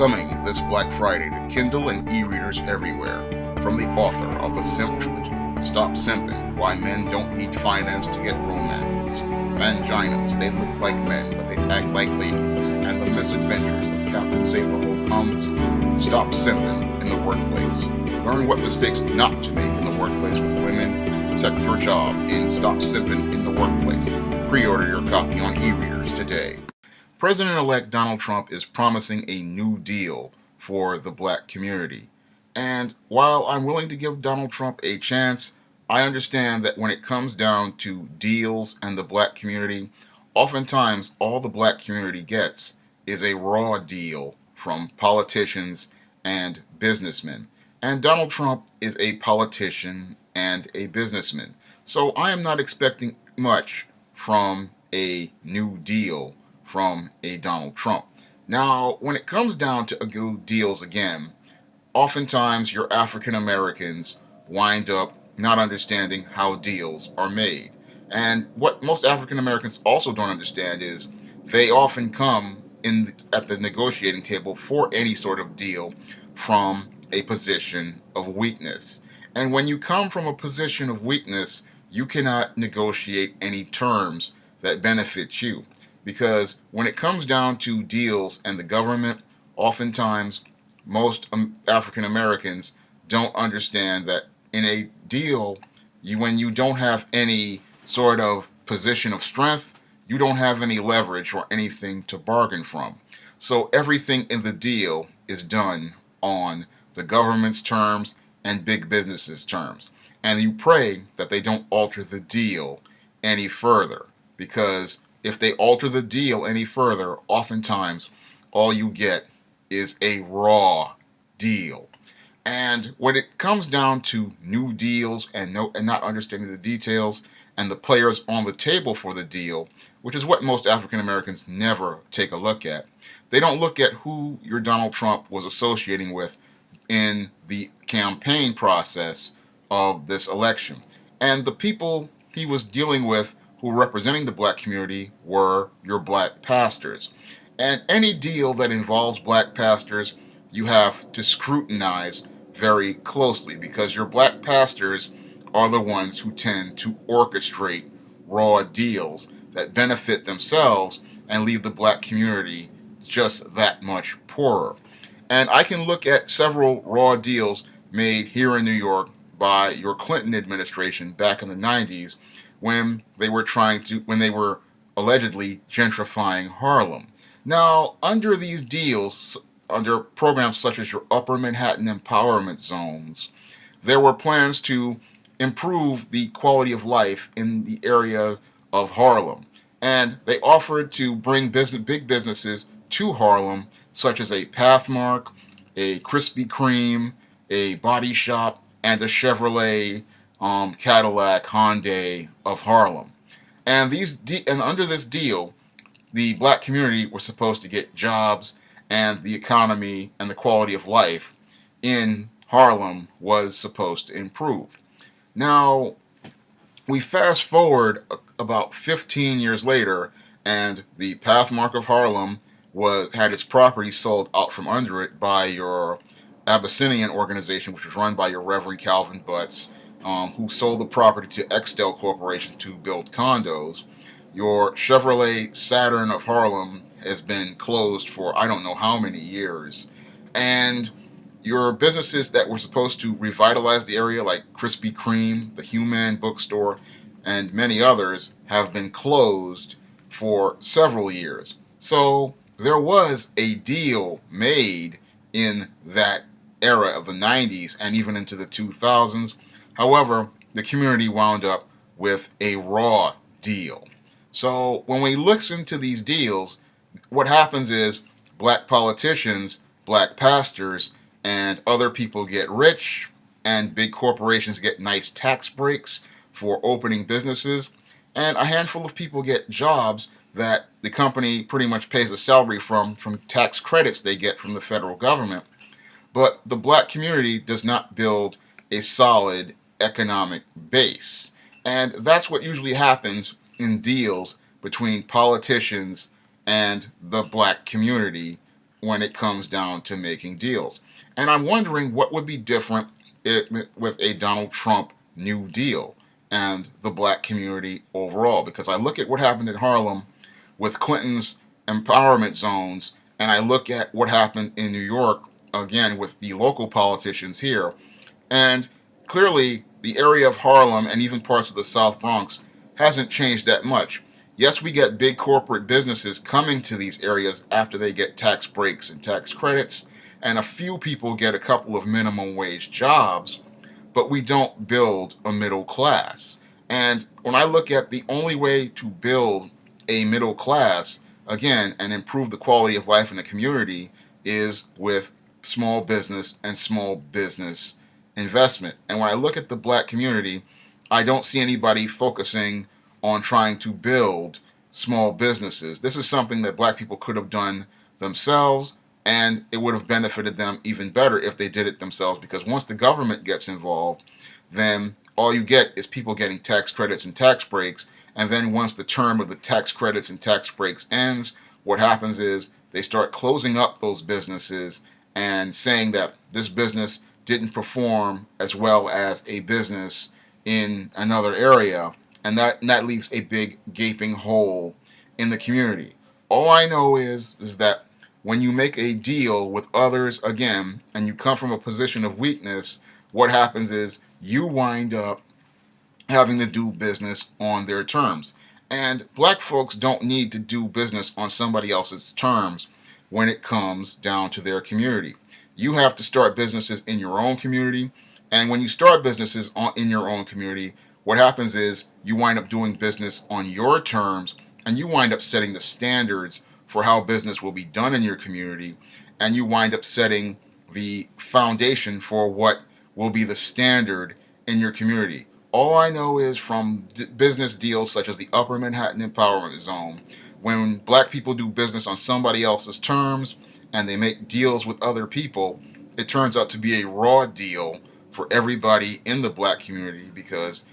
Coming this Black Friday to Kindle and e-readers everywhere, from the author of the Simp Trilogy, Stop Simping, Why Men Don't Need Finance to Get Romance, Vanginas, They Look Like Men But They Act Like Ladies, and The Misadventures of Captain Saberhole comes Stop Simping in the Workplace. Learn what mistakes not to make in the workplace with women and protect your job in Stop Simping in the Workplace. Pre-order your copy on e-readers today. President-elect Donald Trump is promising a new deal for the black community. And while I'm willing to give Donald Trump a chance, I understand that when it comes down to deals and the black community, oftentimes all the black community gets is a raw deal from politicians and businessmen. And Donald Trump is a politician and a businessman. So I am not expecting much from a new deal from a Donald Trump. Now, when it comes down to good deals again, oftentimes your African Americans wind up not understanding how deals are made. And what most African Americans also don't understand is they often come at the negotiating table for any sort of deal from a position of weakness. And when you come from a position of weakness, you cannot negotiate any terms that benefit you. Because when it comes down to deals and the government, oftentimes most African Americans don't understand that in a deal, when you don't have any sort of position of strength, you don't have any leverage or anything to bargain from. So everything in the deal is done on the government's terms and big businesses' terms. And you pray that they don't alter the deal any further, because if they alter the deal any further, oftentimes all you get is a raw deal. And when it comes down to new deals and not understanding the details and the players on the table for the deal, which is what most African Americans never take a look at, they don't look at who your Donald Trump was associating with in the campaign process of this election. And the people he was dealing with who were representing the black community were your black pastors. And any deal that involves black pastors, you have to scrutinize very closely, because your black pastors are the ones who tend to orchestrate raw deals that benefit themselves and leave the black community just that much poorer. And I can look at several raw deals made here in New York by your Clinton administration back in the 90s, when they were allegedly gentrifying Harlem. Now, under these deals, under programs such as your Upper Manhattan Empowerment Zones, there were plans to improve the quality of life in the area of Harlem. And they offered to bring big businesses to Harlem, such as a Pathmark, a Krispy Kreme, a Body Shop, and a Chevrolet Cadillac Hyundai of Harlem. And under this deal, the black community was supposed to get jobs, and the economy and the quality of life in Harlem was supposed to improve. Now, we fast forward about 15 years later, and the Pathmark of Harlem had its property sold out from under it by your Abyssinian organization, which was run by your Reverend Calvin Butts, who sold the property to Extel Corporation to build condos. Your Chevrolet Saturn of Harlem has been closed for I don't know how many years. And your businesses that were supposed to revitalize the area, like Krispy Kreme, the Human Bookstore, and many others, have been closed for several years. So there was a deal made in that era of the 90s and even into the 2000s. However, the community wound up with a raw deal. So when we listen to these deals, what happens is black politicians, black pastors, and other people get rich, and big corporations get nice tax breaks for opening businesses, and a handful of people get jobs that the company pretty much pays a salary from tax credits they get from the federal government. But the black community does not build a solid economic base. And that's what usually happens in deals between politicians and the black community when it comes down to making deals. And I'm wondering what would be different with a Donald Trump New Deal and the black community overall. Because I look at what happened in Harlem with Clinton's empowerment zones, and I look at what happened in New York, again, with the local politicians here, and clearly the area of Harlem and even parts of the South Bronx hasn't changed that much. Yes, we get big corporate businesses coming to these areas after they get tax breaks and tax credits, and a few people get a couple of minimum wage jobs, but we don't build a middle class. And when I look at the only way to build a middle class, again, and improve the quality of life in the community is with small business and small business investment. And when I look at the black community, I don't see anybody focusing on trying to build small businesses. This is something that black people could have done themselves, and it would have benefited them even better if they did it themselves, because once the government gets involved, then all you get is people getting tax credits and tax breaks. And then once the term of the tax credits and tax breaks ends, what happens is they start closing up those businesses and saying that this business didn't perform as well as a business in another area, and that leaves a big gaping hole in the community. All I know is that when you make a deal with others again, and you come from a position of weakness, what happens is you wind up having to do business on their terms. And black folks don't need to do business on somebody else's terms when it comes down to their community. You have to start businesses in your own community. And when you start businesses in your own community, what happens is you wind up doing business on your terms, and you wind up setting the standards for how business will be done in your community, and you wind up setting the foundation for what will be the standard in your community. All I know is from business deals such as the Upper Manhattan Empowerment Zone, when black people do business on somebody else's terms and they make deals with other people, it turns out to be a raw deal for everybody in the black community, because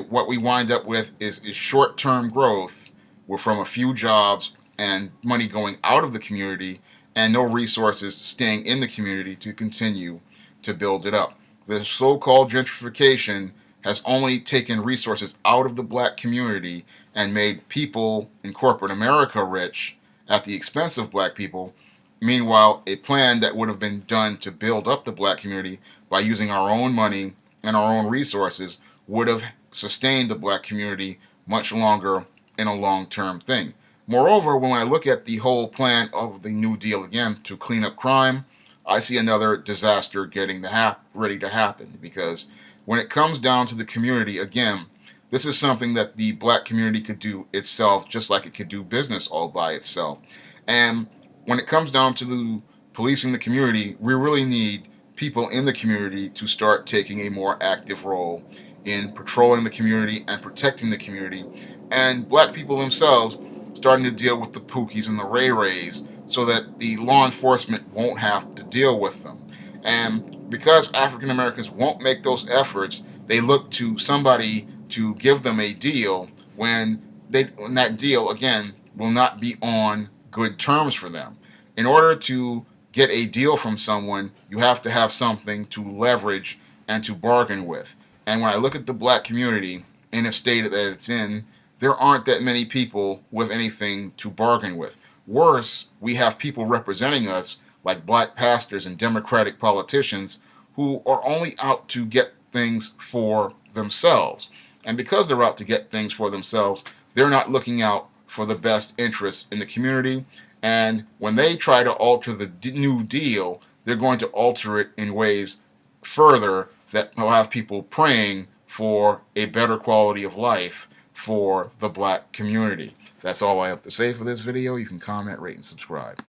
what we wind up with is short-term growth from a few jobs and money going out of the community, and no resources staying in the community to continue to build it up. The so-called gentrification has only taken resources out of the black community and made people in corporate America rich at the expense of black people. Meanwhile, a plan that would have been done to build up the black community by using our own money and our own resources would have sustained the black community much longer in a long-term thing. Moreover, when I look at the whole plan of the New Deal again to clean up crime, I see another disaster getting ready to happen, because when it comes down to the community, again, this is something that the black community could do itself, just like it could do business all by itself. And when it comes down to the policing the community, we really need people in the community to start taking a more active role in patrolling the community and protecting the community, and black people themselves starting to deal with the Pookies and the Ray Rays so that the law enforcement won't have to deal with them. And because African Americans won't make those efforts, they look to somebody to give them a deal when that deal, again, will not be on good terms for them. In order to get a deal from someone, you have to have something to leverage and to bargain with. And when I look at the black community in a state that it's in, there aren't that many people with anything to bargain with. Worse, we have people representing us, like black pastors and Democratic politicians, who are only out to get things for themselves. And because they're out to get things for themselves, they're not looking out for the best interests in the community. And when they try to alter the New Deal, they're going to alter it in ways further that will have people praying for a better quality of life for the black community. That's all I have to say for this video. You can comment, rate, and subscribe.